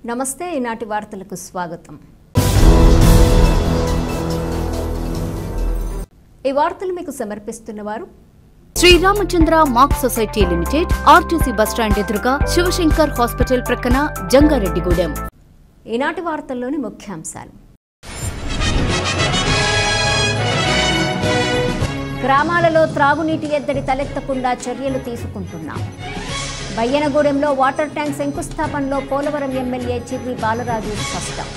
నమస్తే ఈనాటి వార్తలకు స్వాగతం. ఈ వార్తలు మీకు సమర్పిస్తున్నవారు Shri Ramachandra mark society limited, RTC bus stand ఎదురుగా, శివశంకర్ హాస్పిటల్ ప్రక్కన, జంగారెడ్డిగూడెం. ఈనాటి వార్తల్లోని ముఖ్యాంశాలు: గ్రామాలలో త్రాగునీటి ఎద్దడి తలెత్తకుండా చర్యలు తీసుకుంటున్నాం. బయ్యనగూడెంలో వాటర్ ట్యాంక్ శంకుస్థాపనలో పోలవరం ఎమ్మెల్యే చిర్రి బాలరాజు స్పష్టం.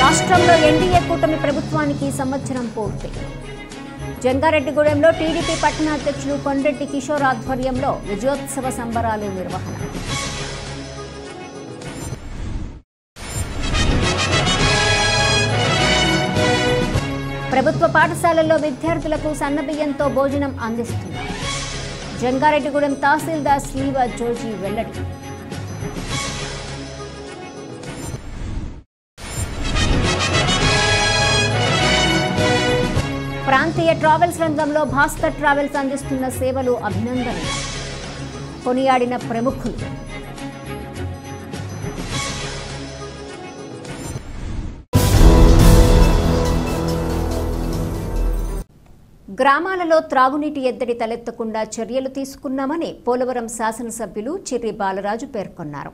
రాష్ట్రంలో ఎన్డీఏ కూటమి ప్రభుత్వానికి సంవత్సరం పూర్తి. జంగారెడ్డిగూడెంలో టీడీపీ పట్టణ అధ్యక్షులు కొండ్రెడ్డి కిషోర్ ఆధ్వర్యంలో విజయోత్సవ సంబరాలు నిర్వహణ. ప్రభుత్వ పాఠశాలల్లో విద్యార్థులకు సన్నబియ్యంతో భోజనం అందిస్తున్నారు. జంగారెడ్డిగూడెం తహసీల్దార్ శ్రీవ జోజీ వెల్లడి. ప్రాంతీయ ట్రావెల్స్ రంగంలో భాస్కర్ ట్రావెల్స్ అందిస్తున్న సేవలు అభినందనీయం. కొనియాడిన ప్రముఖులు. గ్రామాలలో త్రాగునీటి ఎద్దడి తలెత్తకుండా చర్యలు తీసుకున్నామని పోలవరం శాసనసభ్యులు చిర్రి బాలరాజు పేర్కొన్నారు.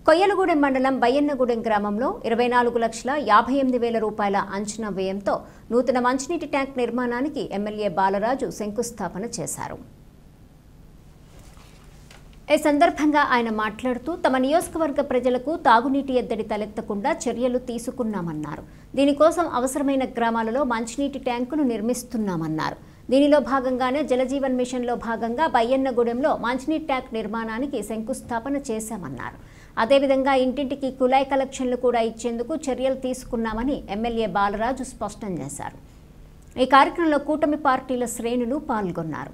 కొయ్యలగూడెం మండలం బయ్యన్నగూడెం గ్రామంలో 24,58,000 రూపాయల అంచనా వ్యయంతో నూతన మంచినీటి ట్యాంక్ నిర్మాణానికి ఎమ్మెల్యే బాలరాజు శంకుస్థాపన చేశారు. ఈ సందర్భంగా ఆయన మాట్లాడుతూ తమ నియోజకవర్గ ప్రజలకు తాగునీటి ఎద్దడి తలెత్తకుండా చర్యలు తీసుకున్నామన్నారు. దీనికోసం అవసరమైన గ్రామాలలో మంచినీటి ట్యాంకును నిర్మిస్తున్నామన్నారు. దీనిలో భాగంగానే జలజీవన్ మిషన్లో భాగంగా బయ్యన్నగూడెంలో మంచినీటి ట్యాంక్ నిర్మాణానికి శంకుస్థాపన చేశామన్నారు. అదేవిధంగా ఇంటింటికి కుళాయి కలెక్షన్లు కూడా ఇచ్చేందుకు చర్యలు తీసుకున్నామని ఎమ్మెల్యే బాలరాజు స్పష్టం చేశారు. ఈ కార్యక్రమంలో కూటమి పార్టీల శ్రేణులు పాల్గొన్నారు.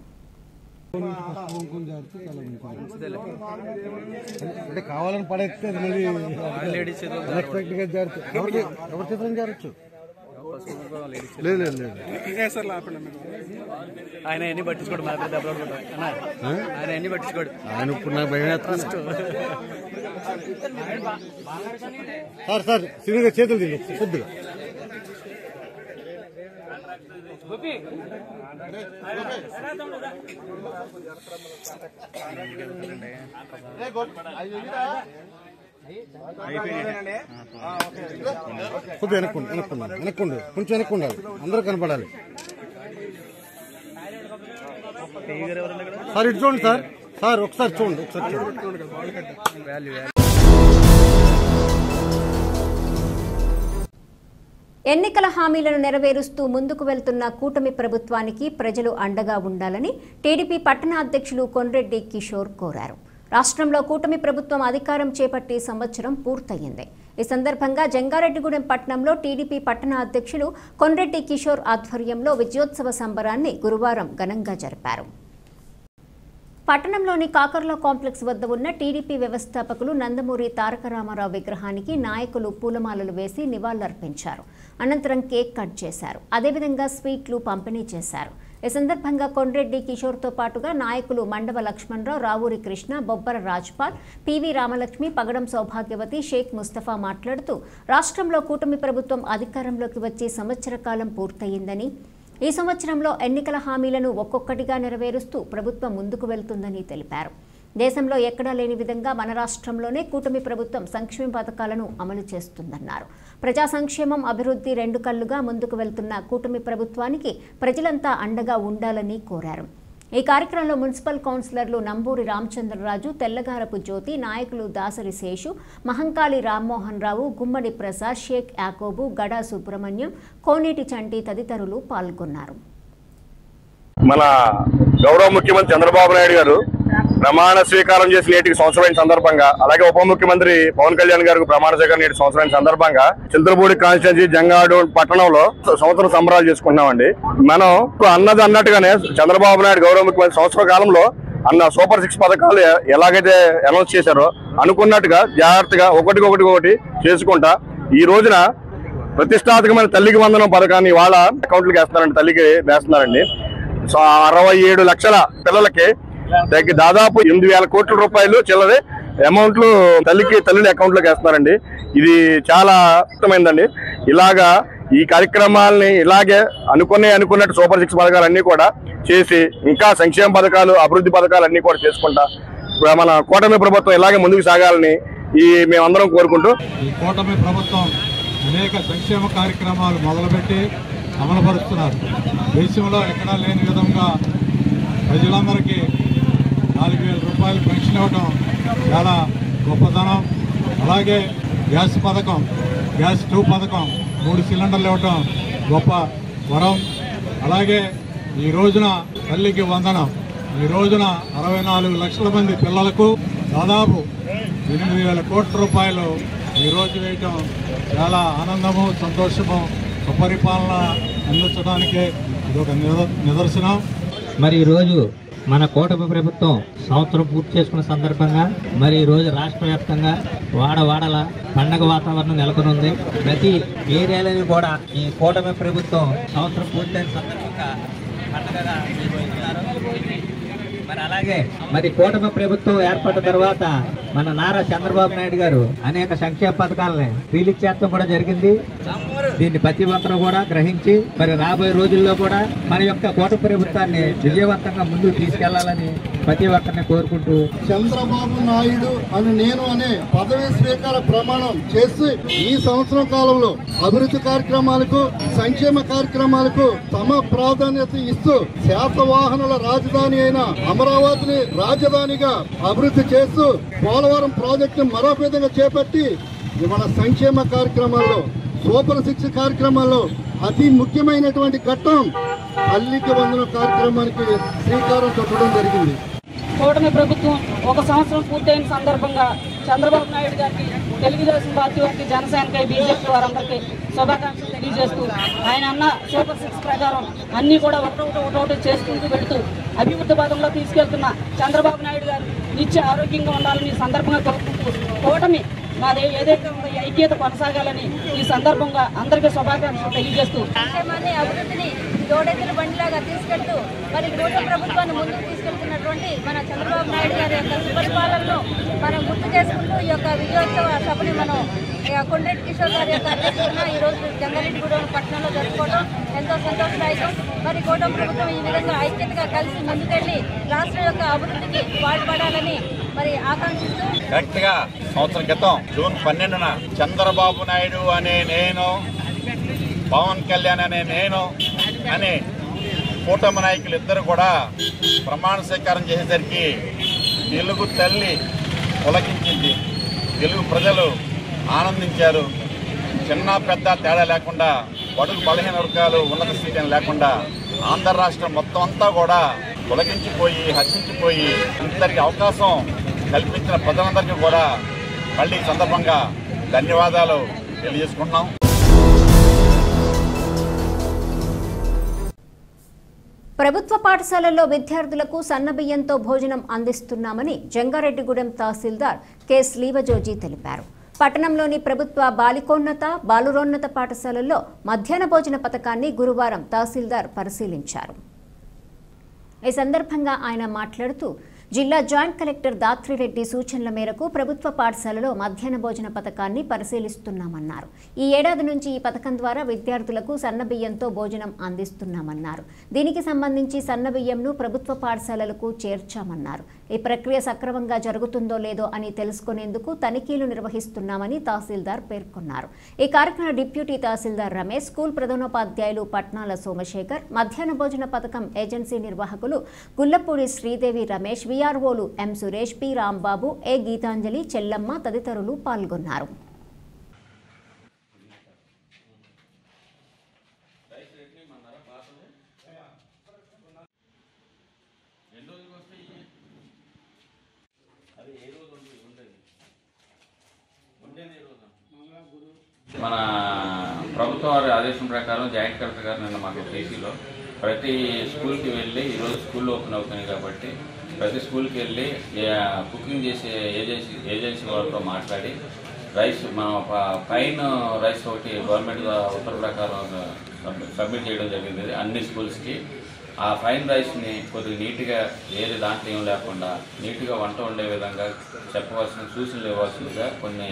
అంటే కావాలని పడేస్తే జరగచ్చు. లేదు లేదు లేదు ఆయన ఎన్ని పట్టించుకోడు, ఆయన ఎన్ని పట్టించుకోడు. ఆయన ఇప్పుడు నాకు భయం. సార్ సిరిగా చేతులు తిండి కొద్దిగా. కొద్దిగా వెనక్కుండు కొంచెం వెనక్కుండాలి, అందరూ కనపడాలి. సార్ ఇటు చూడండి సార్ ఒకసారి చూడండి. ఎన్నికల హామీలను నెరవేరుస్తూ ముందుకు వెళ్తున్న కూటమి ప్రభుత్వానికి ప్రజలు అండగా ఉండాలని టీడీపీ పట్టణ అధ్యక్షులు కొండ్రెడ్డి కిషోర్ కోరారు. రాష్ట్రంలో కూటమి ప్రభుత్వం అధికారం చేపట్టి సంవత్సరం పూర్తయింది. ఈ సందర్భంగా జంగారెడ్డిగూడెం పట్టణంలో టీడీపీ పట్టణ అధ్యక్షులు కొండ్రెడ్డి కిషోర్ ఆధ్వర్యంలో విజయోత్సవ సంబరాన్ని గురువారం ఘనంగా జరిపారు. పట్టణంలోని కాకర్ల కాంప్లెక్స్ వద్ద ఉన్న టీడీపీ వ్యవస్థాపకులు నందమూరి తారక రామారావు విగ్రహానికి నాయకులు పూలమాలలు వేసి నివాళులర్పించారు. అనంతరం కేక్ కట్ చేశారు. అదేవిధంగా స్వీట్లు పంపిణీ చేశారు. ఈ సందర్భంగా కొండ్రెడ్డి కిషోర్తో పాటుగా నాయకులు మండవ లక్ష్మణరావు, రావూరి కృష్ణ, బొబ్బర రాజ్పాల్, పివి రామలక్ష్మి, పగడం సౌభాగ్యవతి, షేక్ ముస్తఫా మాట్లాడుతూ రాష్ట్రంలో కూటమి ప్రభుత్వం అధికారంలోకి వచ్చి సంవత్సర కాలం పూర్తయిందని, ఈ సంవత్సరంలో ఎన్నికల హామీలను ఒక్కొక్కటిగా నెరవేరుస్తూ ప్రభుత్వం ముందుకు వెళ్తుందని తెలిపారు. దేశంలో ఎక్కడా లేని విధంగా మన రాష్ట్రంలోనే కూటమి ప్రభుత్వం సంక్షేమ పథకాలను అమలు చేస్తుందన్నారు. ప్రజా సంక్షేమం, అభివృద్ధి రెండు కళ్లుగా ముందుకు వెళ్తున్న కూటమి ప్రభుత్వానికి ప్రజలంతా అండగా ఉండాలని కోరారు. ఈ కార్యక్రమంలో మున్సిపల్ కౌన్సిలర్లు నంబూరి రామచంద్రరాజు, తెల్లగారపు జ్యోతి, నాయకులు దాసరి శేషు, మహంకాళి రామ్మోహన్ రావు, గుమ్మడి ప్రసాద్, షేక్ యాకోబు, గడా సుబ్రహ్మణ్యం, కోనేటి చంటి తదితరులు పాల్గొన్నారు. మన గౌరవ ముఖ్యమంత్రి చంద్రబాబు నాయుడు గారు ప్రమాణ స్వీకారం చేసి నేటికి సంవత్సరమైన సందర్భంగా, అలాగే ఉప ముఖ్యమంత్రి పవన్ కళ్యాణ్ గారికి ప్రమాణ స్వీకారం నేటి సంవత్సరమైన సందర్భంగా చింతలపూడి కాన్స్టిట్యున్సీ జంగాడు పట్టణంలో సంవత్సరం సంబరాలు చేసుకుంటున్నామండి. మనం అన్నట్టుగానే చంద్రబాబు నాయుడు గౌరవ ముఖ్యమంత్రి సంవత్సర కాలంలో అన్న సూపర్ 6 పథకాలు ఎలాగైతే అనౌన్స్ చేశారో అనుకున్నట్టుగా జాగ్రత్తగా ఒకటి చేసుకుంటా ఈ రోజున ప్రతిష్టాత్మకమైన తల్లికి వందనం పథకాన్ని వాళ్ళ అకౌంట్లకు వేస్తున్నారండి, తల్లికి వేస్తున్నారండి. 67 లక్షల పిల్లలకి తగ్గి దాదాపు 8,000 కోట్ల రూపాయలు చిల్లరే అమౌంట్లు తల్లుల అకౌంట్లోకి వేస్తున్నారండి. ఇది చాలా అర్థమైందండి. ఇలాగా ఈ కార్యక్రమాలని ఇలాగే అనుకున్నట్టు సూపర్ 6 పథకాలన్నీ కూడా చేసి ఇంకా సంక్షేమ పథకాలు అభివృద్ధి పథకాలు అన్నీ కూడా చేసుకుంటా మన కూటమి ప్రభుత్వం ఇలాగే ముందుకు సాగాలని మేమందరం కోరుకుంటూ ఈ కూటమి ప్రభుత్వం అనేక సంక్షేమ కార్యక్రమాలు మొదలుపెట్టి అమలుపరుస్తున్నారు. దేశంలో ఎక్కడా లేని విధంగా ప్రజలందరికీ 4,000 రూపాయలు పెన్షన్ ఇవ్వడం చాలా గొప్పతనం. అలాగే గ్యాస్ పథకం, గ్యాస్ 2 పథకం 3 సిలిండర్లు ఇవ్వటం గొప్ప వరం. అలాగే ఈ రోజున తల్లికి వందనం, ఈ రోజున 64 లక్షల మంది పిల్లలకు దాదాపు 8,000 కోట్ల రూపాయలు ఈరోజు వేయటం చాలా ఆనందము, సంతోషము. సుపరిపాలన అందించడానికే ఇదొక నిదర్శనం. మరి ఈరోజు మన కూటమి ప్రభుత్వం సంవత్సరం పూర్తి చేసుకున్న సందర్భంగా మరి ఈరోజు రాష్ట్ర వ్యాప్తంగా వాడవాడల పండగ వాతావరణం నెలకొని ఉంది. ప్రతి ఏరియాలని కూడా ఈ కూటమి ప్రభుత్వం సంవత్సరం పూర్తయిన సందర్భంగా పండగగా నిర్వహిస్తున్నారు. మరి అలాగే మరి కూటమి ప్రభుత్వం ఏర్పడిన తర్వాత మన నారా చంద్రబాబు నాయుడు గారు అనేక సంక్షేమ పథకాలని రిలీజ్ చేయడం కూడా జరిగింది. దీన్ని ప్రతి ఒక్కరూ కూడా గ్రహించి మరి రాబోయే రోజుల్లో కూడా మన యొక్క కూటమి ప్రభుత్వాన్ని విజయవంతంగా ముందుకు తీసుకెళ్లాలని ప్రతి ఒక్కరిని కోరుకుంటూ చంద్రబాబు నాయుడు అని నేను అనే పదవి స్వీకార ప్రమాణం చేసి ఈ సంవత్సరం కాలంలో అభివృద్ధి కార్యక్రమాలకు సంక్షేమ కార్యక్రమాలకు తమ ప్రాధాన్యత ఇస్తూ శాతవాహనుల రాజధాని అయిన అమరావతిని రాజధానిగా అభివృద్ధి చేస్తూ పోలవరం ప్రాజెక్టు మరో విధంగా చేపట్టి మన సంక్షేమ కార్యక్రమాల్లో సూపర్ 6 కార్యక్రమాల్లో అతి ముఖ్యమైనటువంటి ఘట్టం తల్లికి వందనం కార్యక్రమానికి శ్రీకారం చుట్టడం జరిగింది. కూటమి ప్రభుత్వం 1 సంవత్సరం పూర్తయిన సందర్భంగా చంద్రబాబు నాయుడు గారికి, తెలుగుదేశం పార్టీ వారికి, జనసేనకి, బీజేపీ వారందరికీ శుభాకాంక్షలు తెలియజేస్తూ ఆయన అన్న సూపర్ 6 ప్రకారం అన్నీ కూడా ఒకటొకటి చేసుకుంటూ వెళుతూ అభివృద్ధి పదంలో తీసుకెళ్తున్న చంద్రబాబు నాయుడు గారు నిత్య ఆరోగ్యంగా ఉండాలని ఈ సందర్భంగా కోరుకుంటూ కూటమి మాది ఏదైతే ఉందో ఐక్యత కొనసాగాలని ఈ సందర్భంగా అందరికీ శుభాకాంక్షలు తెలియజేస్తూ సంక్షేమాన్ని అభివృద్ధిని జోడెద్దుల బండిలాగా తీసుకెళ్తూ మరి కూటమి ప్రభుత్వాన్ని ముందుకు తీసుకెళ్తున్నటువంటి మన చంద్రబాబు నాయుడు గారి యొక్క సుపరిపాలనను మనం గుర్తు చేసుకుంటూ ఈ యొక్క విజయోత్సవ సభని మనం కొండ్రెడ్డి కిషోర్ గారి యొక్క అధ్యక్షతన ఈరోజు జంగారెడ్డిగూడెం పట్టణంలో జరుపుకోవడం ఎంతో సంతోషదాయకం. మరి కూటమి ప్రభుత్వం ఈ విధంగా ఐక్యతగా కలిసి ముందుకెళ్లి రాష్ట్రం యొక్క అభివృద్ధికి పాటుపడాలని మరి ఆకాంక్షిస్తూ కరెక్ట్గా సంవత్సరం క్రితం జూన్ 12న చంద్రబాబు నాయుడు అనే నేను, పవన్ కళ్యాణ్ అనే నేను అనే కూటమి నాయకులు ఇద్దరు కూడా ప్రమాణ స్వీకారం చేసేసరికి తెలుగు తల్లి పులకించింది. తెలుగు ప్రజలు ఆనందించారు. చిన్న పెద్ద తేడా లేకుండా, బడుగు బలహీన వర్గాలు ఉన్నత స్థితి లేకుండా ఆంధ్ర రాష్ట్రం మొత్తం అంతా కూడా పులకించిపోయి హర్షించిపోయి ఇంతటి అవకాశం కల్పించిన ప్రజలందరికీ కూడా మళ్ళీ సందర్భంగా ధన్యవాదాలు తెలియజేసుకుంటున్నాం. ప్రభుత్వ పాఠశాలల్లో విద్యార్థులకు సన్నబియ్యంతో భోజనం అందిస్తున్నామని జంగారెడ్డిగూడెం తహసీల్దార్ కె శ్రీవజోజీ తెలిపారు. పట్టణంలోని ప్రభుత్వ బాలికోన్నత, బాలురోన్నత పాఠశాలల్లో మధ్యాహ్న భోజన పథకాన్ని గురువారం తహసీల్దార్ పరిశీలించారు. ఈ సందర్భంగా ఆయన మాట్లాడుతూ జిల్లా జాయింట్ కలెక్టర్ దాత్రిరెడ్డి సూచనల మేరకు ప్రభుత్వ పాఠశాలలో మధ్యాహ్న భోజన పథకాన్ని పరిశీలిస్తున్నామన్నారు. ఈ ఏడాది నుంచి ఈ పథకం ద్వారా విద్యార్థులకు సన్నబియ్యంతో భోజనం అందిస్తున్నామన్నారు. దీనికి సంబంధించి సన్నబియ్యంను ప్రభుత్వ పాఠశాలలకు చేర్చామన్నారు. ఈ ప్రక్రియ సక్రమంగా జరుగుతుందో లేదో అని తెలుసుకునేందుకు తనిఖీలు నిర్వహిస్తున్నామని తహసీల్దార్ పేర్కొన్నారు. ఈ కార్యక్రమంలో డిప్యూటీ తహసీల్దార్ రమేష్, స్కూల్ ప్రధానోపాధ్యాయులు పట్నాల సోమశేఖర్, మధ్యాహ్న భోజన పథకం ఏజెన్సీ నిర్వాహకులు గుల్లపూడి శ్రీదేవి రమేష్, విఆర్ఓలు ఎం సురేష్, పి రాంబాబు, ఏ గీతాంజలి, చెల్లమ్మ తదితరులు పాల్గొన్నారు. మన ప్రభుత్వ వారి ఆదేశం ప్రకారం జాయింట్ కలెక్టర్ గారు నిన్న మాకు కేసీలో ప్రతి స్కూల్కి వెళ్ళి, ఈరోజు స్కూల్ ఓపెన్ అవుతున్నాయి కాబట్టి ప్రతి స్కూల్కి వెళ్ళి కుకింగ్ చేసే ఏజెన్సీ వాళ్ళతో మాట్లాడి రైస్ మన పైన రైస్ ఒకటి గవర్నమెంట్ ఉత్తర్వు ప్రకారం సబ్మిట్ చేయడం జరిగింది అన్ని స్కూల్స్కి. ఆ ఫైన్ రైస్ని కొద్దిగా నీట్గా ఏది దాంట్లో ఏం లేకుండా నీట్గా వంట వండే విధంగా చెప్పవలసిన సూచనలు ఇవ్వాల్సిందిగా కొన్ని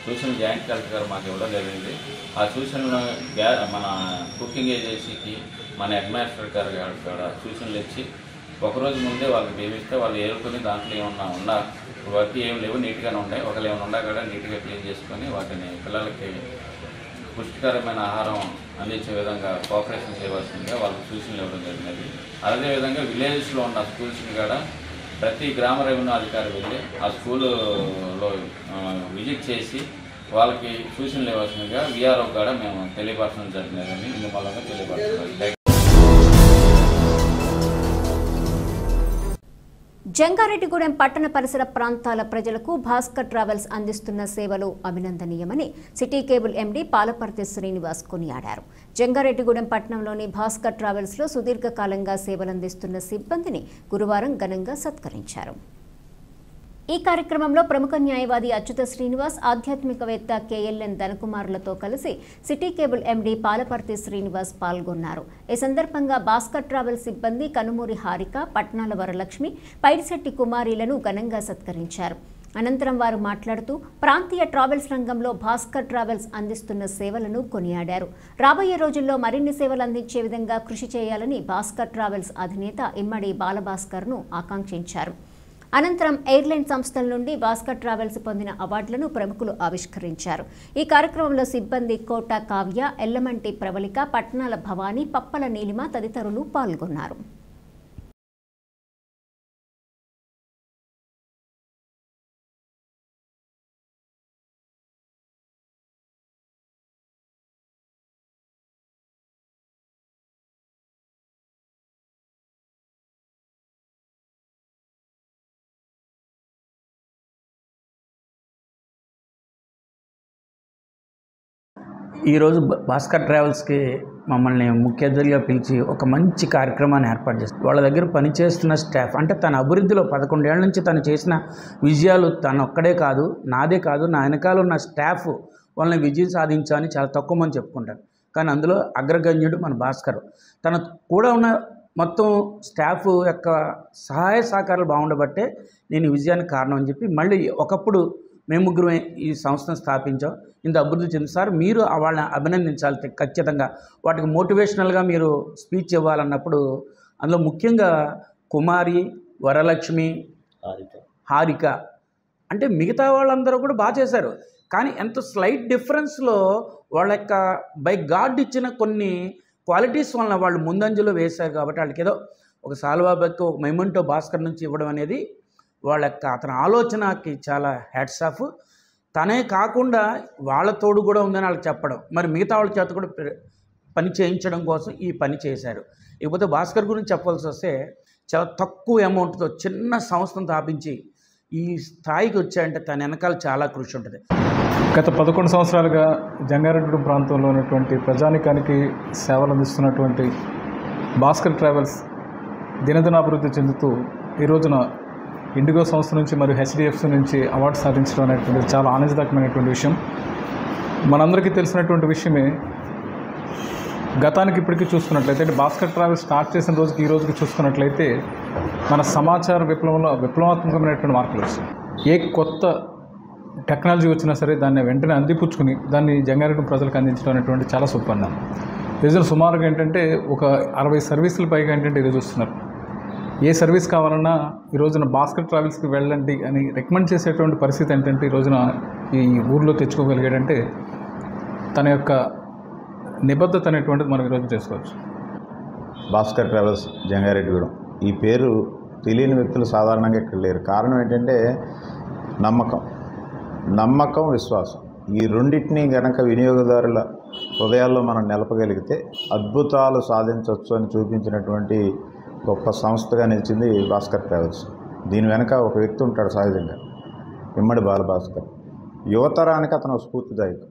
సూచనలు జాయింట్ కలెక్టర్ గారు మాకు ఇవ్వడం జరిగింది. ఆ సూచనలు మన కుకింగ్ ఏజెన్సీకి మన హెడ్ మాస్టర్ గారు కూడా సూచనలు ఇచ్చి ఒకరోజు ముందే వాళ్ళకి బేమిస్తే వాళ్ళు ఏరుకొని దాంట్లో ఏమన్నా వాటి ఏం లేవు నీట్గానే ఉంటాయి. ఒకళ్ళు ఏమైనా ఉన్నా కూడా నీట్గా క్లీన్ చేసుకొని వాటిని పిల్లలకి పుష్టికరమైన ఆహారం అందించే విధంగా కోఆపరేషన్ చేయవలసిందిగా వాళ్ళకి సూచనలు ఇవ్వడం జరిగినది. అదేవిధంగా విలేజెస్లో ఉన్న స్కూల్స్ని కూడా ప్రతి గ్రామ రెవెన్యూ అధికారి వెళ్ళి ఆ స్కూల్లో విజిట్ చేసి వాళ్ళకి సూచనలు ఇవ్వాల్సిందిగా వీఆర్ఓ కూడా మేము తెలియపరచడం జరిగినదని ఇందు మూలంగా తెలియపరచాలి. జంగారెడ్డిగూడెం పట్టణ పరిసర ప్రాంతాల ప్రజలకు భాస్కర్ ట్రావెల్స్ అందిస్తున్న సేవలు అభినందనీయమని city cable MD Palaparthi Srinivas కొనియాడారు. జంగారెడ్డిగూడెం పట్టణంలోని భాస్కర్ ట్రావెల్స్లో సుదీర్ఘకాలంగా సేవలందిస్తున్న సిబ్బందిని గురువారం ఘనంగా సత్కరించారు. ఈ కార్యక్రమంలో ప్రముఖ న్యాయవాది అచ్యుత శ్రీనివాస్, ఆధ్యాత్మికవేత్త కేఎల్ఎన్ ధనకుమార్లతో కలిసి city cable MD Palaparthi Srinivas పాల్గొన్నారు. ఈ సందర్భంగా భాస్కర్ ట్రావెల్స్ సిబ్బంది కనుమూరి హారిక, పట్నాల వరలక్ష్మి, పైడిశెట్టి కుమారీలను ఘనంగా సత్కరించారు. అనంతరం వారు మాట్లాడుతూ ప్రాంతీయ ట్రావెల్స్ రంగంలో భాస్కర్ ట్రావెల్స్ అందిస్తున్న సేవలను కొనియాడారు. రాబోయే రోజుల్లో మరిన్ని సేవలు అందించే విధంగా కృషి చేయాలని భాస్కర్ ట్రావెల్స్ అధినేత ఇమ్మడి బాలభాస్కర్ను ఆకాంక్షించారు. అనంతరం ఎయిర్లైన్ సంస్థల నుండి భాస్కర్ ట్రావెల్స్ పొందిన అవార్డులను ప్రముఖులు ఆవిష్కరించారు. ఈ కార్యక్రమంలో సిబ్బంది కోట కావ్య, ఎల్లమంటి ప్రవళిక, పట్నాల భవానీ, పప్పల నీలిమ తదితరులు పాల్గొన్నారు. ఈరోజు భాస్కర్ ట్రావెల్స్కి మమ్మల్ని ముఖ్య అతిథిగా పిలిచి ఒక మంచి కార్యక్రమాన్ని ఏర్పాటు చేస్తారు. వాళ్ళ దగ్గర పనిచేస్తున్న స్టాఫ్ అంటే తన అభివృద్ధిలో 11 ఏళ్ల నుంచి తను చేసిన విజయాలు తను ఒక్కడే కాదు, నాదే కాదు, నా వెనకాల ఉన్న స్టాఫ్ వాళ్ళని విజయం సాధించాలని చాలా తక్కువ మంది చెప్పుకుంటారు. కానీ అందులో అగ్రగణ్యుడు మన భాస్కర్. తన కూడా ఉన్న మొత్తం స్టాఫ్ యొక్క సహాయ సహకారాలు బాగుండబట్టే నేను ఈ విజయానికి కారణం అని చెప్పి మళ్ళీ ఒకప్పుడు మేము ముగ్గురమే ఈ సంస్థను స్థాపించాం. ఇంత అభివృద్ధి చెంది సార్ మీరు వాళ్ళని అభినందించాలి ఖచ్చితంగా. వాటికి మోటివేషనల్గా మీరు స్పీచ్ ఇవ్వాలన్నప్పుడు అందులో ముఖ్యంగా కుమారి, వరలక్ష్మి, హారిక అంటే మిగతా వాళ్ళందరూ కూడా బాగా చేశారు. కానీ ఎంత స్లైట్ డిఫరెన్స్లో వాళ్ళ యొక్క బై గాడ్ ఇచ్చిన కొన్ని క్వాలిటీస్ వలన వాళ్ళు ముందంజలో వేశారు. కాబట్టి వాళ్ళకి ఏదో ఒక సాల్వాబెక్, ఒక మెమెంటో భాస్కర్ నుంచి ఇవ్వడం అనేది వాళ్ళ యొక్క అతని ఆలోచనకి చాలా హ్యాట్స్ ఆఫ్. తనే కాకుండా వాళ్ళ తోడు కూడా ఉందని వాళ్ళకి చెప్పడం, మరి మిగతా వాళ్ళ చేత కూడా పని చేయించడం కోసం ఈ పని చేశారు. ఇకపోతే భాస్కర్ గురించి చెప్పాల్సి వస్తే చాలా తక్కువ అమౌంట్తో చిన్న సంస్థను స్థాపించి ఈ స్థాయికి వచ్చాయంటే తన వెనకాల చాలా కృషి ఉంటుంది. గత 11 సంవత్సరాలుగా జంగారెడ్డిగూడెం ప్రాంతంలో ఉన్నటువంటి ప్రజానికానికి సేవలు అందిస్తున్నటువంటి భాస్కర్ ట్రావెల్స్ దినదినాభివృద్ధి చెందుతూ ఈ రోజున ఇండిగో సంస్థ నుంచి మరియు హెచ్డిఎఫ్సి నుంచి అవార్డు సాధించడం అనేటువంటిది చాలా ఆనందదాయకమైనటువంటి విషయం. మనందరికీ తెలిసినటువంటి విషయమే. గతానికి ఇప్పటికీ చూసుకున్నట్లయితే అంటే భాస్కర్ ట్రావెల్స్ స్టార్ట్ చేసిన రోజుకి ఈ రోజుకి చూసుకున్నట్లయితే మన సమాచార విప్లవంలో విప్లవాత్మకమైనటువంటి మార్పులు వచ్చాయి. ఏ కొత్త టెక్నాలజీ వచ్చినా సరే దాన్ని వెంటనే అందిపుచ్చుకుని దాన్ని జంగారెడ్డి ప్రజలకు అందించడం అనేటువంటి చాలా సుపరిణామం. ఈరోజు సుమారుగా ఏంటంటే ఒక 60 సర్వీసుల పైగా ఏంటంటే ఈరోజు వస్తున్నారు. ఏ సర్వీస్ కావాలన్నా ఈ రోజున భాస్కర్ ట్రావెల్స్కి వెళ్ళండి అని రికమెండ్ చేసేటువంటి పరిస్థితి ఏంటంటే ఈ రోజున ఈ ఊర్లో తెచ్చుకోగలిగాడంటే తన యొక్క నిబద్ధత అనేటువంటిది మనం ఈరోజు చేసుకోవచ్చు. భాస్కర్ ట్రావెల్స్ జంగారెడ్డిగూడెం ఈ పేరు తెలియని వ్యక్తులు సాధారణంగా ఇక్కడ లేరు. కారణం ఏంటంటే నమ్మకం, విశ్వాసం. ఈ రెండింటినీ గనక వినియోగదారుల హృదయాల్లో మనం నిలపగలిగితే అద్భుతాలు సాధించవచ్చు అని చూపించినటువంటి గొప్ప సంస్థగా నిలిచింది భాస్కర్ ట్రావెల్స్. దీని వెనక ఒక వ్యక్తి ఉంటాడు సహజంగా, ఇమ్మడి బాలభాస్కర్. యువతరానికి అతను స్ఫూర్తిదాయకం.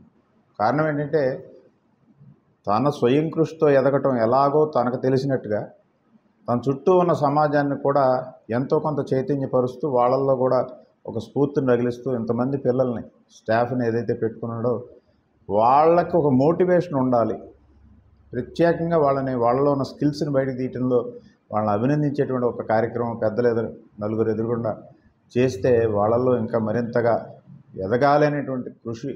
కారణం ఏంటంటే తన స్వయం కృషితో ఎదగటం ఎలాగో తనకు తెలిసినట్టుగా తన చుట్టూ ఉన్న సమాజాన్ని కూడా ఎంతో కొంత చైతన్యపరుస్తూ వాళ్ళల్లో కూడా ఒక స్ఫూర్తిని రగిలిస్తూ ఇంతమంది పిల్లల్ని స్టాఫ్ని ఏదైతే పెట్టుకున్నాడో వాళ్ళకి ఒక మోటివేషన్ ఉండాలి. ప్రత్యేకంగా వాళ్ళలో ఉన్న స్కిల్స్ని బయటకు తీయటంలో వాళ్ళని అభినందించేటువంటి ఒక కార్యక్రమం పెద్దలు నలుగురు ఎదురుగుండా చేస్తే వాళ్ళల్లో ఇంకా మరింతగా ఎదగాలనేటువంటి కృషి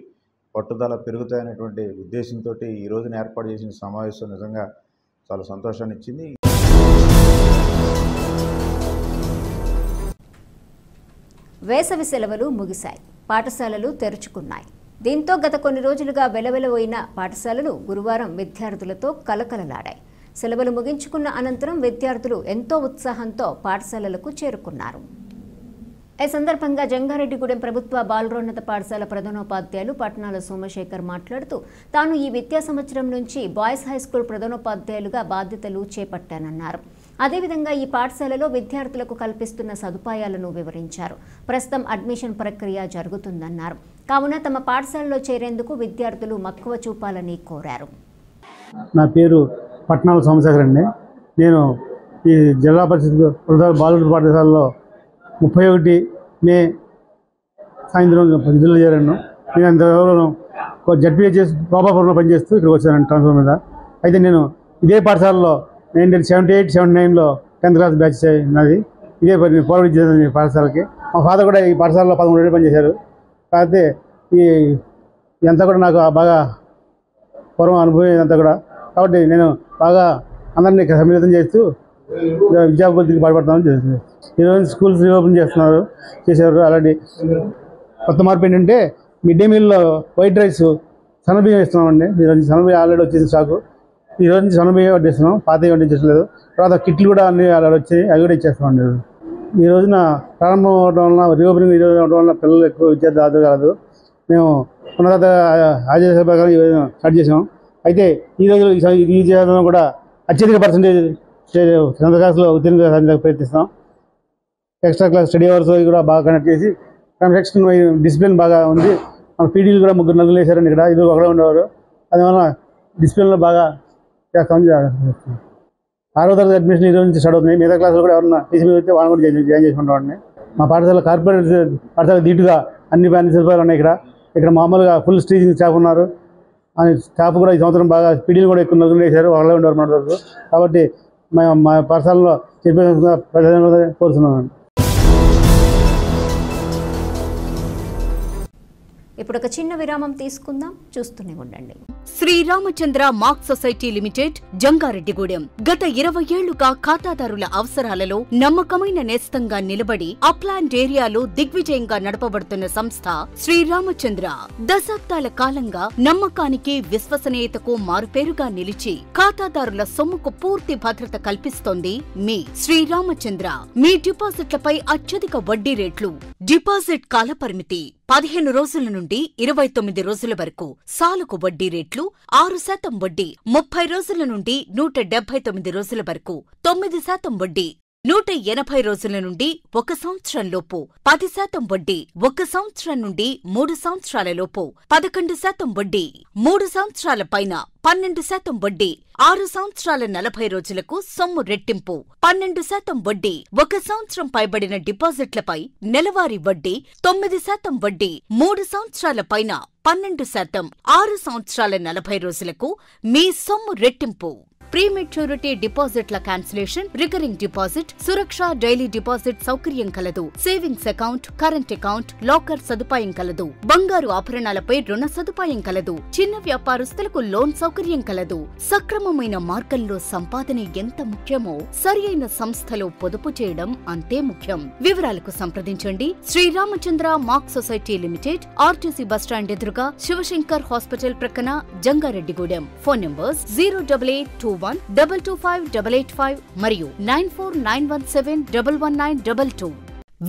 పట్టుదల పెరుగుతాయనేటువంటి ఉద్దేశంతో ఈ రోజున ఏర్పాటు చేసిన సమావేశం నిజంగా చాలా సంతోషాన్ని ఇచ్చింది. వేసవి సెలవులు ముగిశాయి, పాఠశాలలు తెరుచుకున్నాయి. దీంతో గత కొన్ని రోజులుగా వెలవెలబోయిన పాఠశాలలు గురువారం విద్యార్థులతో కలకలలాడాయి. సెలవులు ముగించుకున్న అనంతరం విద్యార్థులు ఎంతో ఉత్సాహంతో పాఠశాలలకు చేరుకున్నారు. ఈ సందర్భంగా జంగారెడ్డిగూడెం ప్రభుత్వ బాలురోన్నత పాఠశాల ప్రధానోపాధ్యాయులు పట్నాల సోమశేఖర్ మాట్లాడుతూ తాను ఈ విద్యా సంవత్సరం నుంచి బాయ్స్ హైస్కూల్ ప్రధానోపాధ్యాయులుగా బాధ్యతలు చేపట్టానన్నారు. అదేవిధంగా ఈ పాఠశాలలో విద్యార్థులకు కల్పిస్తున్న సదుపాయాలను వివరించారు. ప్రస్తుతం అడ్మిషన్ ప్రక్రియ జరుగుతుందన్నారు. కావున తమ పాఠశాలలో చేరేందుకు విద్యార్థులు మక్కువ చూపాలని కోరారు. నా పేరు పట్నాల సోమశేఖర్ అండి. నేను ఈ జిల్లా పరిషత్ బాలుర పాఠశాలలో 31 మే సాయంత్రం విధులు చేరాను. నేను అంతవరకు జడ్పీహెచ్ఎస్ గోపాపురంలో పనిచేస్తూ ఇక్కడికి వచ్చాను ట్రాన్స్ఫర్ మీద. అయితే నేను ఇదే పాఠశాలలో 1978-79లో 10th క్లాస్ బ్యాచ్ నాది. ఇదే పూర్వ విద్య పాఠశాలకి. మా ఫాదర్ కూడా ఈ పాఠశాలలో 11 ఏళ్ళు పనిచేశారు. కాకపోతే ఇదంతా కూడా నాకు బాగా పూర్వం అనుభవం ఇదంతా కూడా. కాబట్టి నేను బాగా అందరినీ సమ్మిళితం చేస్తూ విద్యాభివృద్ధికి పాటుపడతామని చేస్తుంది. ఈరోజు స్కూల్స్ రీఓపెన్ చేశారు. అలాంటి కొత్త మార్పు ఏంటంటే మిడ్ డే మీల్లో వైట్ రైస్ సన్నబియ్యం ఇస్తున్నామండి. ఈరోజు సన్నబియ్యం ఆల్రెడీ వచ్చేసి స్టాకు. ఈరోజు నుంచి సన్నబియ్యం వడ్డిస్తున్నాం, పాత వడ్డించలేదు. తర్వాత కిట్లు కూడా అన్ని ఆల్రెడీ వచ్చాయి, అవి కూడా ఇచ్చేస్తామండి. ఈ రోజున ప్రారంభం అవడం వలన రీఓపెనింగ్ ఈరోజు అవడం వలన పిల్లలు ఎక్కువ విద్యార్థి హాజరు కాదు. మేము ఉన్నత ఆదేశ ప్రకారం స్టార్ట్ చేసాం. అయితే ఈరోజు ఈ చేయడం కూడా అత్యధిక పర్సెంటేజ్ 10th క్లాస్లో ఉత్తీర్ణ ప్రయత్నిస్తాం. ఎక్స్ట్రా క్లాస్ స్టడీ అవర్స్ కూడా బాగా కండక్ట్ చేసి కన్స్ట్రక్షన్ డిసిప్లిన్ బాగా ఉంది. మన పీడీలు కూడా 3 వేశారండి. ఇక్కడ ఇది ఒకడే ఉండేవారు. అందువల్ల డిసిప్లిన్లో బాగా చేస్తామని 6వ తరగతి అడ్మిషన్ ఈరోజు నుంచి స్టార్ట్ అవుతున్నాయి. మిగతా క్లాసులు కూడా ఎవరన్నా టీసీ అయితే వాళ్ళని కూడా జాయిన్ చేసుకుంటామండి. మా పాఠశాల కార్పొరేట్ పాఠశాల దీటుగా అన్ని సదుపాయాలు ఉన్నాయి. ఇక్కడ మామూలుగా ఫుల్ స్టీచింగ్ స్టాఫ్ ఉన్నారు. స్టాఫ్ కూడా ఈ సంవత్సరం బాగా పీడీలు కూడా ఎక్కువ 4 వేశారు, ఒకడే ఉండేవారు మన వరకు. కాబట్టి మా పాఠశాలలో చెప్పే కోరుతున్నాను. ఇప్పుడు ఒక చిన్న విరామం తీసుకుందాం, చూస్తూనే ఉండండి. Sriramachandra mark society limited Jangareddygudem గత 20 ఏళ్లుగా ఖాతాదారుల అవసరాలలో నమ్మకమైన నేస్తంగా నిలబడి అప్లాండ్ ఏరియాలో దిగ్విజయంగా నడపబడుతున్న సంస్థ శ్రీరామచంద్ర. దశాబ్దాల కాలంగా నమ్మకానికి విశ్వసనీయతకు మారుపేరుగా నిలిచి ఖాతాదారుల సొమ్ముకు పూర్తి భద్రత కల్పిస్తోంది మీ శ్రీరామచంద్ర. మీ డిపాజిట్లపై అత్యధిక వడ్డీ రేట్లు, డిపాజిట్ కాలపరిమితి 15 రోజుల నుండి 29 రోజుల వరకు, సాలుకు వడ్డీ రేట్లు 6% వడ్డీ, 30 రోజుల నుండి 179 రోజుల వరకు, 9% వడ్డీ, 180 రోజుల నుండి 1 సంవత్సరం లోపు, 10% వడ్డీ, 1 సంవత్సరం నుండి 3 సంవత్సరాల లోపు, 11% వడ్డీ, 3 సంవత్సరాల పైన 12% వడ్డీ, 6 సంవత్సరాల 40 రోజులకు సొమ్ము రెట్టింపు, 12% వడ్డీ, 1 సంవత్సరం పైబడిన డిపాజిట్లపై నెలవారీ వడ్డీ, 9% వడ్డీ, 3 సంవత్సరాల పైన 12%, 6 సంవత్సరాల 40 రోజులకు మీ సొమ్ము రెట్టింపు. ప్రీమెచ్యూరిటీ డిపాజిట్ల క్యాన్సిలేషన్, రికరింగ్ డిపాజిట్, సురక్ష డైలీ డిపాజిట్ సౌకర్యం కలదు. Savings account, current account, locker సదుపాయం కలదు. బంగారు ఆభరణాలపై రుణ సదుపాయం కలదు. చిన్న వ్యాపారస్తులకు లోన్ సౌకర్యం కలదు. సక్రమమైన మార్గంలో సంపాదన ఎంత ముఖ్యమో సరియైన సంస్థలో పొదుపు చేయడం అంతే ముఖ్యం. వివరాలకు సంప్రదించండి. Sriramachandra mark society limited, RTC bus stand ఎదురుగా, శివశంకర్ హాస్పిటల్ ప్రక్కన, జంగారెడ్డిగూడెం. ఫోన్ నంబర్స్ 08821225885 మరియు 9491711922.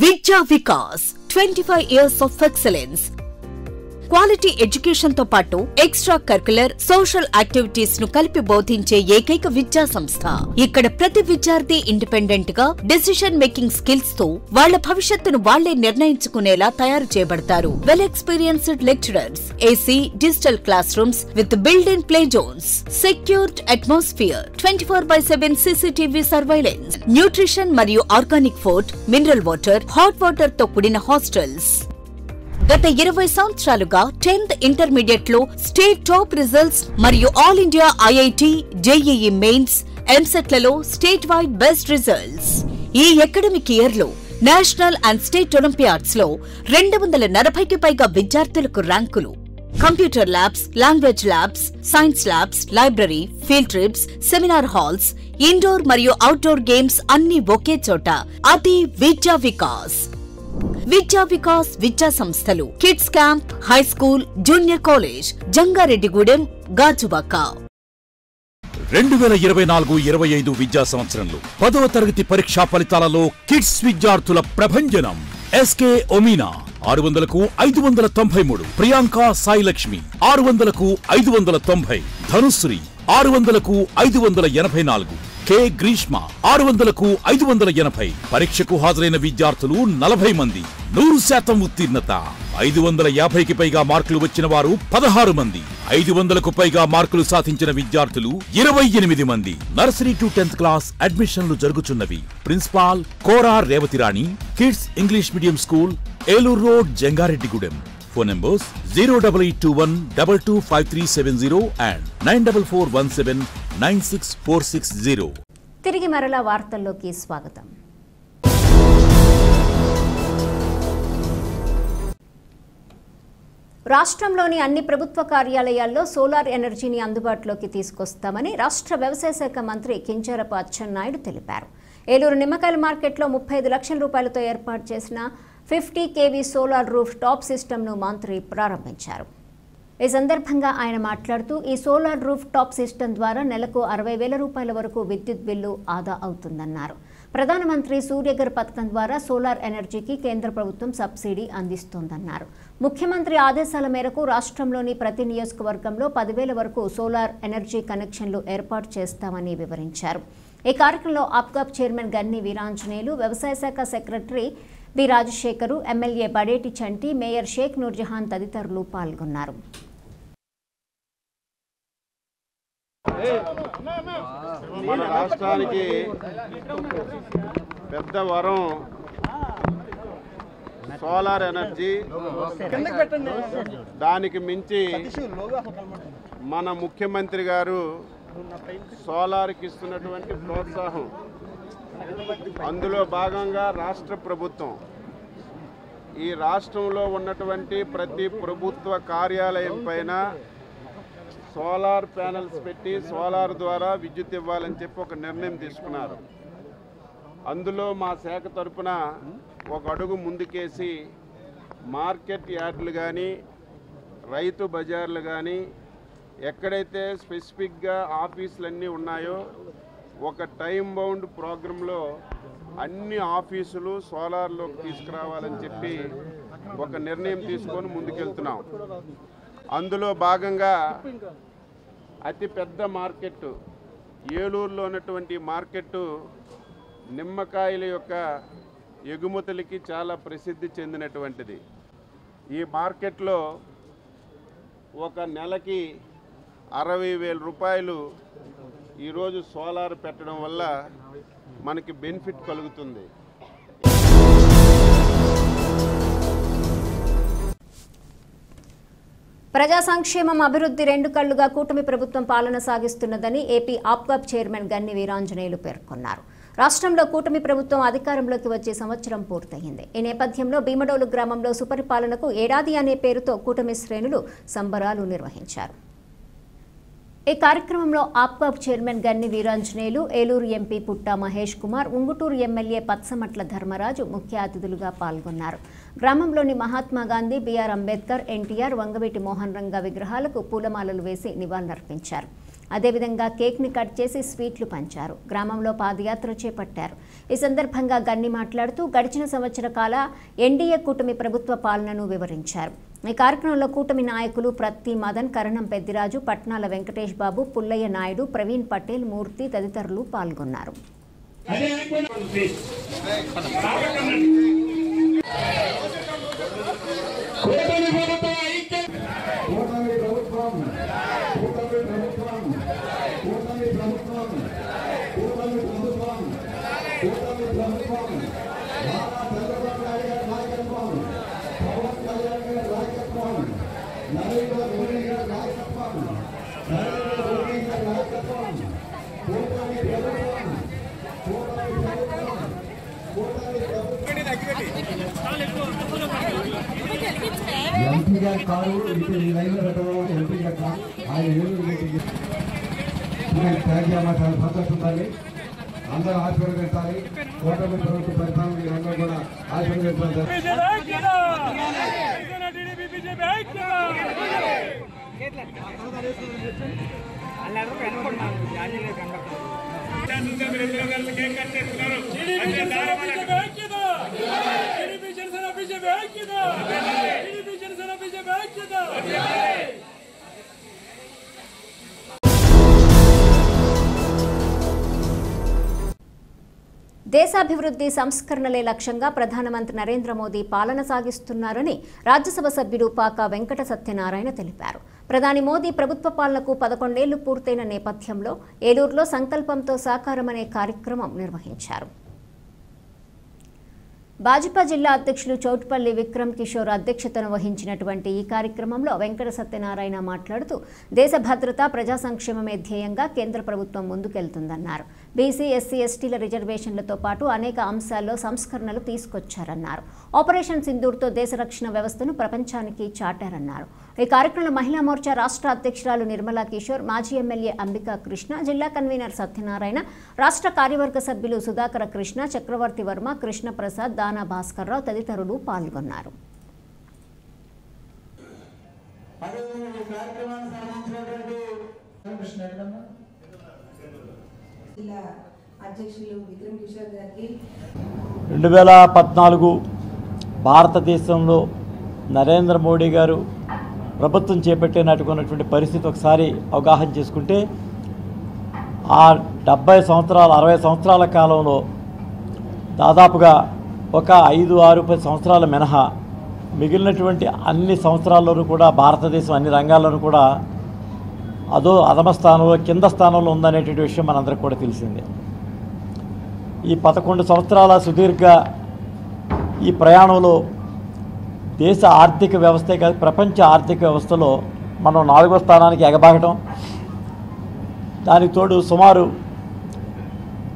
విద్యా Vikas 25 years of excellence. Quality education తో పాటు ఎక్స్ట్రా కరిక్యులర్, సోషల్ యాక్టివిటీస్ ను కలిపి బోధించే ఏకైక విద్యా సంస్థ. ఇక్కడ ప్రతి విద్యార్థి ఇండిపెండెంట్ గా డెసిషన్ మేకింగ్ స్కిల్స్ తో వాళ్ల భవిష్యత్తును వాళ్లే నిర్ణయించుకునేలా తయారు చేయబడతారు. Well experienced lecturers, AC, digital classrooms with built in play zones, secured atmosphere, 24/7 CCTV surveillance, nutrition మరియు organic food, mineral water, hot water తో కూడిన హాస్టల్స్. గత 20 సంవత్సరాలుగా 10th ఇంటర్మీడియట్ లో స్టేట్ టాప్ రిజల్ట్స్ మరియు all India IIT, JEE mains, ఎంసెట్లలో state wide best results. ఈ academic year లో నేషనల్ అండ్ స్టేట్ ఒలింపియాడ్స్ లో 240కి పైగా విద్యార్థులకు ర్యాంకులు. Computer labs, language labs, science labs, library, field trips, seminar halls, indoor మరియు అవుట్డోర్ గేమ్స్ అన్ని ఒకే చోట. అది విద్యా వికాస్. విద్యా వికాస్ విద్యా సంస్థలు, kids camp, high school, junior college, Jangareddygudem, Gajuwaka. 2024-25 విద్యా సంవత్సరంలో 10వ తరగతి పరీక్షా ఫలితాలలో కిడ్స్ విద్యార్థుల ప్రభంజనం. SK ఒమీనా 600కు 593, Priyanka Sai Lakshmi 600కు 590, Dhanushree 600కు 584, K Greeshma 600కు 580. పరీక్షకు హాజరైన విద్యార్థులు 40 మంది. 100% ఉత్తీర్ణత. 550కి పైగా మార్కులు వచ్చిన వారు 16 మంది. 500కు పైగా మార్కులు సాధించిన విద్యార్థులు 28 మంది. నర్సరీ టు 10th క్లాస్ అడ్మిషన్లు జరుగుతున్నవి. Principal Kora Revathirani, kids English medium school, Eluru road, Jangareddygudem. Phone numbers 08821225370 and 9441796460. తిరిగి మరలా వార్తల్లోకి స్వాగతం. రాష్ట్రంలోని అన్ని ప్రభుత్వ కార్యాలయాల్లో సోలార్ ఎనర్జీని అందుబాటులోకి తీసుకొస్తామని రాష్ట్ర వ్యవసాయ శాఖ మంత్రి కింజరాపు అచ్చెన్నాయుడు తెలిపారు. ఏలూరు నిమ్మకాయల మార్కెట్లో 35 లక్షల రూపాయలతో ఏర్పాటు చేసిన 50 kV సోలార్ రూఫ్ టాప్ సిస్టమ్ను మంత్రి ప్రారంభించారు. ఈ సందర్భంగా ఆయన మాట్లాడుతూ ఈ సోలార్ రూఫ్ టాప్ సిస్టమ్ ద్వారా నెలకు 60,000 రూపాయల వరకు విద్యుత్ బిల్లు ఆదా అవుతుందన్నారు. ప్రధానమంత్రి సూర్యఘర్ పథకం ద్వారా సోలార్ ఎనర్జీకి కేంద్ర ప్రభుత్వం సబ్సిడీ అందిస్తోందన్నారు. ముఖ్యమంత్రి ఆదేశాల మేరకు రాష్ట్రంలోని ప్రతి నియోజకవర్గంలో 10,000 వరకు సోలార్ ఎనర్జీ కనెక్షన్లు ఏర్పాటు చేస్తామని వివరించారు. ఈ కార్యక్రమంలో ఆప్కాబ్ చైర్మన్ గన్ని వీరాంజనేయులు, వ్యవసాయ శాఖ secretary B Rajasekhar, MLA Badeti Chanti, mayor Sheikh Noorjahan తదితరులు పాల్గొన్నారు. మన రాష్ట్రానికి పెద్ద వరం సోలార్ ఎనర్జీ. దానికి మించి మన ముఖ్యమంత్రి గారు సోలార్కి ఇస్తున్నటువంటి ప్రోత్సాహం, అందులో భాగంగా రాష్ట్ర ప్రభుత్వం ఈ రాష్ట్రంలో ఉన్నటువంటి ప్రతి ప్రభుత్వ కార్యాలయం పైన సోలార్ ప్యానెల్స్ పెట్టి సోలార్ ద్వారా విద్యుత్ ఇవ్వాలని చెప్పి ఒక నిర్ణయం తీసుకున్నారు. అందులో మా శాఖ తరపున ఒక అడుగు ముందుకేసి మార్కెట్ యార్డులు కానీ రైతు బజార్లు కానీ ఎక్కడైతే స్పెసిఫిక్గా ఆఫీసులన్నీ ఉన్నాయో ఒక టైం బౌండ్ ప్రోగ్రాంలో అన్ని ఆఫీసులు సోలార్లోకి తీసుకురావాలని చెప్పి ఒక నిర్ణయం తీసుకొని ముందుకెళ్తున్నాం. అందులో భాగంగా అతి పెద్ద మార్కెట్ ఏలూరులో ఉన్నటువంటి మార్కెట్టు నిమ్మకాయల యొక్క ఎగుమతులకి చాలా ప్రసిద్ధి చెందినటువంటిది. ఈ మార్కెట్లో ఒక నెలకి 60,000 రూపాయలు ఈరోజు సోలార్ పెట్టడం వల్ల మనకి బెనిఫిట్ కలుగుతుంది. ప్రజా సంక్షేమం, అభివృద్ధి రెండు కళ్లుగా కూటమి ప్రభుత్వం పాలన సాగిస్తున్నదని ఏపీ ఆప్కాబ్ చైర్మన్ గన్ని వీరాంజనేయులు పేర్కొన్నారు. రాష్ట్రంలో కూటమి ప్రభుత్వం అధికారంలోకి వచ్చే సంవత్సరం పూర్తయింది. ఈ నేపథ్యంలో భీమడోలు గ్రామంలో సుపరిపాలనకు ఏడాది అనే పేరుతో కూటమి శ్రేణులు సంబరాలు నిర్వహించారు. ఈ కార్యక్రమంలో ఆప్కాబ్ చైర్మన్ గన్ని వీరాంజనేయులు, ఏలూరు ఎంపీ పుట్టా మహేష్ కుమార్, ఉంగుటూరు ఎమ్మెల్యే పత్సమట్ల ధర్మరాజు ముఖ్య అతిథులుగా పాల్గొన్నారు. గ్రామంలోని మహాత్మా గాంధీ, బిఆర్ అంబేద్కర్, ఎన్టీఆర్, వంగవీటి మోహన్ రంగా విగ్రహాలకు పూలమాలలు వేసి నివాళులర్పించారు. అదేవిధంగా కేక్ని కట్ చేసి స్వీట్లు పంచారు. గ్రామంలో పాదయాత్ర చేపట్టారు. ఈ సందర్భంగా గన్ని మాట్లాడుతూ గడిచిన సంవత్సర కాల ఎన్డీఏ కూటమి ప్రభుత్వ పాలనను వివరించారు. ఈ కార్యక్రమంలో కూటమి నాయకులు ప్రత్తి మదన్, కరణం పెద్దిరాజు, పట్నాల వెంకటేష్ బాబు, పుల్లయ్య నాయుడు, ప్రవీణ్ పటేల్, మూర్తి తదితరులు పాల్గొన్నారు. నాయకత్వం ఎంపీ గారి కారు ఇటు ఈ లైన్లో పెట్టడం ఎంపీ గారి కారు ఆయన ఏలూరు మీటింగ్ ట్యాగ్ చేయాలి, చాలా భద్రత ఉండాలి, అందరూ ఆశీర్వదించాలి. కూటమి ప్రభుత్వ పరిపాలన మీరందరూ కూడా ఆశీర్వదించాలి. దేశాభివృద్ధి సంస్కరణలే లక్ష్యంగా ప్రధానమంత్రి నరేంద్ర మోదీ పాలన సాగిస్తున్నారని రాజ్యసభ సభ్యుడు పాకా వెంకట సత్యనారాయణ తెలిపారు. ప్రధాని మోదీ ప్రభుత్వ పాలనకు 11 ఏళ్లు పూర్తయిన నేపథ్యంలో ఏలూరులో సంకల్పంతో సాకారం అనే కార్యక్రమం నిర్వహించారు. భాజపా జిల్లా అధ్యక్షులు చౌటుపల్లి విక్రమ్ కిషోర్ అధ్యక్షతను వహించినటువంటి ఈ కార్యక్రమంలో వెంకట సత్యనారాయణ మాట్లాడుతూ దేశ భద్రత, ప్రజా సంక్షేమమే ధ్యేయంగా కేంద్ర ప్రభుత్వం ముందుకెళ్తుందన్నారు. బీసీ, ఎస్సీ, ఎస్టీల రిజర్వేషన్లతో పాటు అనేక అంశాల్లో సంస్కరణలు తీసుకొచ్చారన్నారు. ఆపరేషన్ సింధూర్తో దేశ రక్షణ వ్యవస్థను ప్రపంచానికి చాటారన్నారు. ఈ కార్యక్రమంలో మహిళా మోర్చా రాష్ట్ర అధ్యక్షురాలు నిర్మలా కిషోర్, మాజీ ఎమ్మెల్యే అంబికా కృష్ణ, జిల్లా కన్వీనర్ సత్యనారాయణ, రాష్ట్ర కార్యవర్గ సభ్యులు సుధాకర కృష్ణ, చక్రవర్తి వర్మ, కృష్ణ ప్రసాద్, దానా భాస్కర్రావు తదితరులు పాల్గొన్నారు. అధ్యక్షులు విక్రమ్ కిషోర్ గారికి 2014 భారతదేశంలో నరేంద్ర మోడీ గారు ప్రభుత్వం చేపట్టినటువంటి పరిస్థితి ఒకసారి అవగాహన చేసుకుంటే ఆ 70 సంవత్సరాలు 60 సంవత్సరాల కాలంలో దాదాపుగా ఒక 5-10 సంవత్సరాల మినహా మిగిలినటువంటి అన్ని సంవత్సరాల్లోనూ కూడా భారతదేశం అన్ని రంగాల్లోనూ కూడా అధమ స్థానంలో, కింద స్థానంలో ఉందనేటువంటి విషయం మనందరికీ కూడా తెలిసిందే. ఈ 11 సంవత్సరాల సుదీర్ఘ ఈ ప్రయాణంలో దేశ ఆర్థిక వ్యవస్థే కాదు, ప్రపంచ ఆర్థిక వ్యవస్థలో మనం 4వ స్థానానికి ఎగబాకటం, దానికి తోడు సుమారు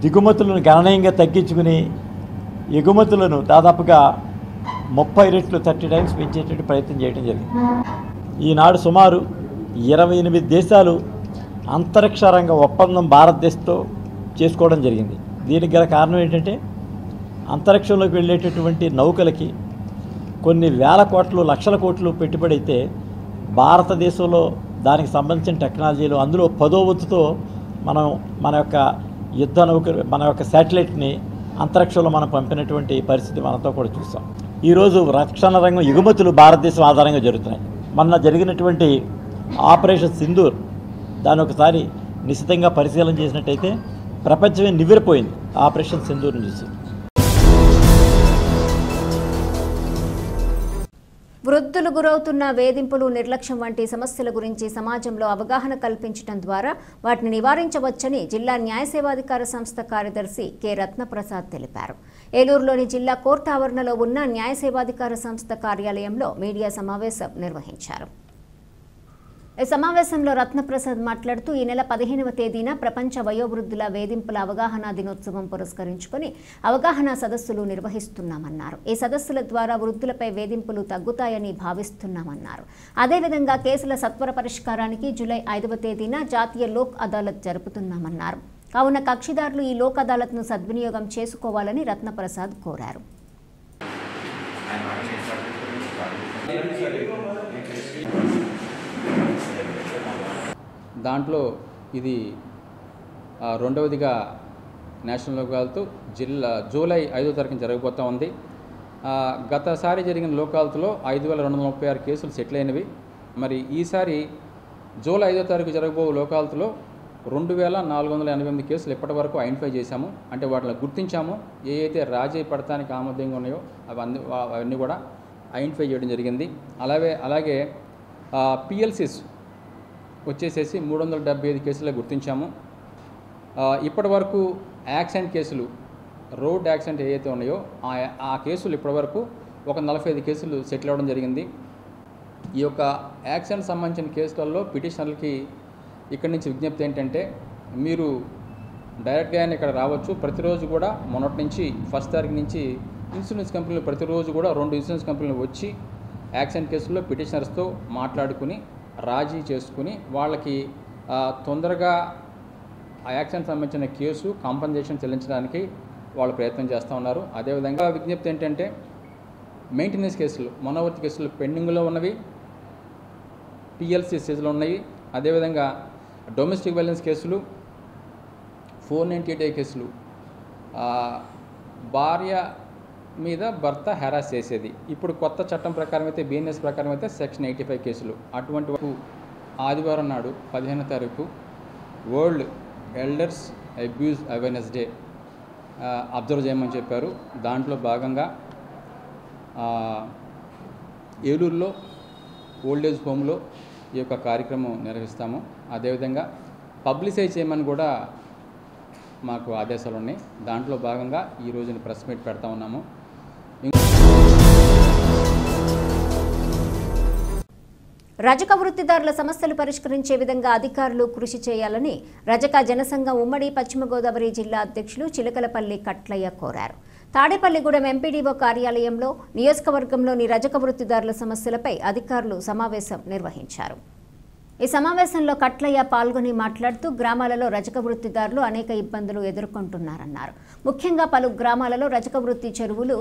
దిగుమతులను గణనీయంగా తగ్గించుకుని ఎగుమతులను దాదాపుగా 30 రెట్లు 30 టైమ్స్ పెంచేటువంటి ప్రయత్నం చేయడం జరిగింది. ఈనాడు సుమారు 28 దేశాలు అంతరిక్ష రంగ ఒప్పందం భారతదేశంతో చేసుకోవడం జరిగింది. దీనికి గల కారణం ఏంటంటే అంతరిక్షంలోకి వెళ్ళేటటువంటి నౌకలకి కొన్ని వేల కోట్లు, లక్షల కోట్లు పెట్టుబడి అయితే భారతదేశంలో దానికి సంబంధించిన టెక్నాలజీలు అందులో 10వ వంతుతో మనం మన యొక్క యుద్ధ నౌక, మన యొక్క శాటిలైట్ని అంతరిక్షంలో మనం పంపినటువంటి పరిస్థితి మనతో కూడా చూసాం. ఈరోజు రక్షణ రంగం ఎగుమతులు భారతదేశం ఆధారంగా జరుగుతున్నాయి. మొన్న జరిగినటువంటి ఆపరేషన్ సింధూర్ దాన్ని ఒకసారి నిశితంగా పరిశీలన చేసినట్టయితే ప్రపంచమే నివ్వెరపోయింది ఆపరేషన్ సింధూర్ని చూసి. వృద్ధులు గురవుతున్న వేధింపులు, నిర్లక్ష్యం వంటి సమస్యల గురించి సమాజంలో అవగాహన కల్పించడం ద్వారా వాటిని నివారించవచ్చని జిల్లా న్యాయ సేవాధికార సంస్థ కార్యదర్శి కె రత్నప్రసాద్ తెలిపారు. ఏలూరులోని జిల్లా కోర్టు ఆవరణలో ఉన్న న్యాయ సేవాధికార సంస్థ కార్యాలయంలో మీడియా సమావేశం నిర్వహించారు. ఈ సమావేశంలో రత్నప్రసాద్ మాట్లాడుతూ ఈ నెల 15వ తేదీన ప్రపంచ వయోవృద్ధుల వేధింపుల అవగాహన దినోత్సవం పురస్కరించుకొని అవగాహన సదస్సులు నిర్వహిస్తున్నామన్నారు. ఈ సదస్సుల ద్వారా వృద్ధులపై వేధింపులు తగ్గుతాయని భావిస్తున్నామన్నారు. అదేవిధంగా కేసుల సత్వర పరిష్కారానికి జూలై 5వ తేదీన జాతీయ లోక్ అదాలత్ జరుపుతున్నామన్నారు. కావున కక్షిదారులు ఈ లోక్ అదాలత్ను సద్వినియోగం చేసుకోవాలని రత్నప్రసాద్ కోరారు. దాంట్లో ఇది రెండవదిగా నేషనల్ లోకాలతో జూలై 5వ తారీఖున జరగబోతూ ఉంది. గతసారి జరిగిన లోకాలతో 5236 కేసులు సెటిల్ అయినవి. మరి ఈసారి జూలై 5వ తారీఖు జరగబో లోకాలతో 2488 కేసులు ఇప్పటి వరకు ఐడెంటిఫై చేశాము. అంటే వాటిని గుర్తించాము. ఏ అయితే రాజీ పడటానికి ఆమోదంగా ఉన్నాయో అవన్నీ కూడా ఐడెంటిఫై చేయడం జరిగింది. అలాగే పిఎల్సిస్ వచ్చేసేసి 375 కేసులు గుర్తించాము. ఇప్పటి వరకు యాక్సిడెంట్ కేసులు, రోడ్ యాక్సిడెంట్ ఏవైతే ఉన్నాయో ఆ కేసులు ఇప్పటి వరకు ఒక 45 కేసులు సెటిల్ అవ్వడం జరిగింది. ఈ యొక్క యాక్సిడెంట్ సంబంధించిన కేసులలో పిటిషనర్లకి ఇక్కడి నుంచి విజ్ఞప్తి ఏంటంటే, మీరు డైరెక్ట్గా ఇక్కడ రావచ్చు. ప్రతిరోజు కూడా మొన్నటి నుంచి 1వ తారీఖు నుంచి ఇన్సూరెన్స్ కంపెనీలు ప్రతిరోజు కూడా 2 ఇన్సూరెన్స్ కంపెనీలు వచ్చి యాక్సిడెంట్ కేసుల్లో పిటిషనర్స్తో మాట్లాడుకుని రాజీ చేసుకుని వాళ్ళకి తొందరగా ఆ యాక్సిడెంట్ సంబంధించిన కేసు కాంపన్సేషన్ చెల్లించడానికి వాళ్ళు ప్రయత్నం చేస్తూ ఉన్నారు. అదేవిధంగా విజ్ఞప్తి ఏంటంటే మెయింటెనెన్స్ కేసులు, మనోవర్తి కేసులు పెండింగ్లో ఉన్నవి, పిఎల్సి స్టేజ్లో ఉన్నాయి. అదేవిధంగా డొమెస్టిక్ వైలెన్స్ కేసులు, 498A కేసులు, భార్య మీద భర్త హెరాస్ చేసేది. ఇప్పుడు కొత్త చట్టం ప్రకారం అయితే బిఎన్ఎస్ ప్రకారం అయితే సెక్షన్ 85 కేసులు. అటువంటి ఆదివారం నాడు 15వ తారీఖు world elders abuse awareness day observe చేయమని చెప్పారు. దాంట్లో భాగంగా ఏలూరులో ఓల్డేజ్ హోమ్లో ఈ యొక్క కార్యక్రమం నిర్వహిస్తాము. అదేవిధంగా పబ్లిసైజ్ చేయమని కూడా మాకు ఆదేశాలు ఉన్నాయి. దాంట్లో భాగంగా ఈ రోజున ప్రెస్ మీట్ పెడతా ఉన్నాము. రజక వృత్తిదారుల సమస్యలు పరిష్కరించే విధంగా అధికారులు కృషి చేయాలని రజక జనసంఘం ఉమ్మడి పశ్చిమ గోదావరి జిల్లా అధ్యక్షులు చిలకలపల్లి కట్లయ్య కోరారు. తాడేపల్లిగూడెం ఎంపీడీఓ కార్యాలయంలో నియోజకవర్గంలోని రజక వృత్తిదారుల సమస్యలపై అధికారులు సమావేశం నిర్వహించారు. ఈ సమావేశంలో కట్లయ్య పాల్గొని మాట్లాడుతూ గ్రామాలలో రజక వృత్తిదారులు అనేక ఇబ్బందులు ఎదుర్కొంటున్నారన్నారు. ముఖ్యంగా పలు గ్రామాలలో రజక వృత్తి చెరువులు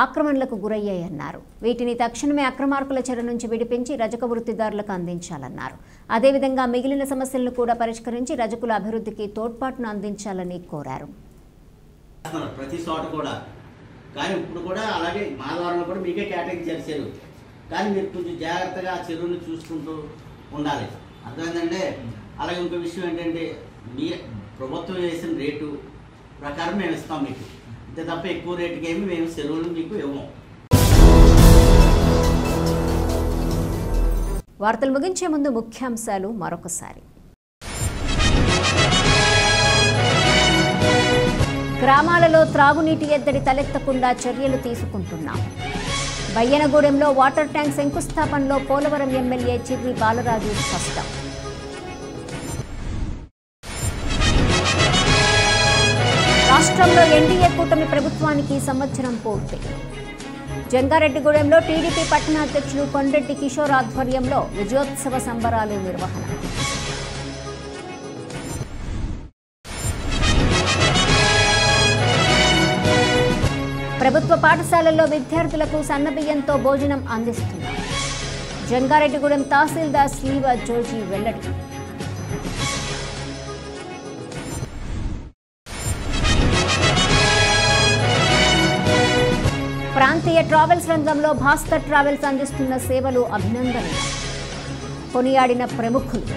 ఆక్రమణలకు గురయ్యాయన్నారు. వీటిని తక్షణమే అక్రమార్కుల చెర నుంచి విడిపించి రజక వృత్తిదారులకు అందించాలన్నారు. అదేవిధంగా మిగిలిన సమస్యలను కూడా పరిష్కరించి రజకుల అభివృద్ధికి తోడ్పాటును అందించాలని కోరారు. ప్రతి చోట కూడా కానీ ఇప్పుడు కూడా అలాగే మాధవరంలో కూడా మీకే కేటాయించి చేశారు. కానీ మీరు కొంచెం జాగ్రత్తగా ఆ చెరువులు చూసుకుంటూ ఉండాలి. అర్థమైందంటే అలాగే ఇంకో విషయం ఏంటంటే మీ ప్రభుత్వం వేసిన రేటు ప్రకారం మేము ఇస్తాం మీకు, అంతే తప్ప ఎక్కువ రేటుకి ఏమి మేము చెరువులు మీకు ఇవ్వము. వార్తలు ముగించే ముందు ముఖ్యాంశాలు మరొకసారి. గ్రామాలలో త్రాగునీటి ఎద్దడి తలెత్తకుండా చర్యలు తీసుకుంటున్నాం. బయ్యనగూడెంలో వాటర్ ట్యాంక్ శంకుస్థాపనలో పోలవరం ఎమ్మెల్యే చిర్రి బాలరాజు స్పష్టం. రాష్ట్రంలో ఎన్డీఏ కూటమి ప్రభుత్వానికి సంవత్సరం పూర్తి. జంగారెడ్డిగూడెంలో టీడీపీ పట్టణ అధ్యక్షులు కొండెడ్డి కిషోర్ ఆధ్వర్యంలో విజయోత్సవ సంబరాలు నిర్వహణ. ప్రభుత్వ పాఠశాలల్లో విద్యార్థులకు సన్నబియ్యంతో భోజనం అందిస్తున్నారు. జంగారెడ్డిగూడెం తహసీల్దార్ శ్రీవ జోజీ వెల్లడి. ప్రాంతీయ ట్రావెల్స్ రంగంలో భాస్కర్ ట్రావెల్స్ అందిస్తున్న సేవలు అభినందనీయం. కొనియాడిన ప్రముఖులు.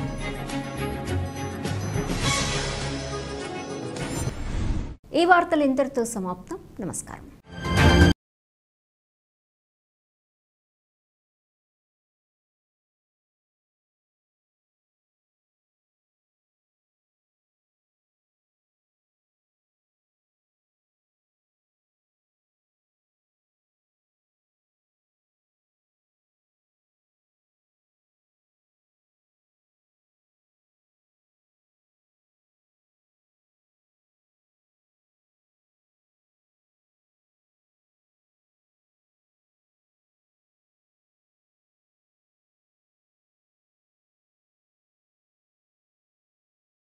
ఈ వార్తలు ఇంతటితో సమాప్తం. నమస్కారం.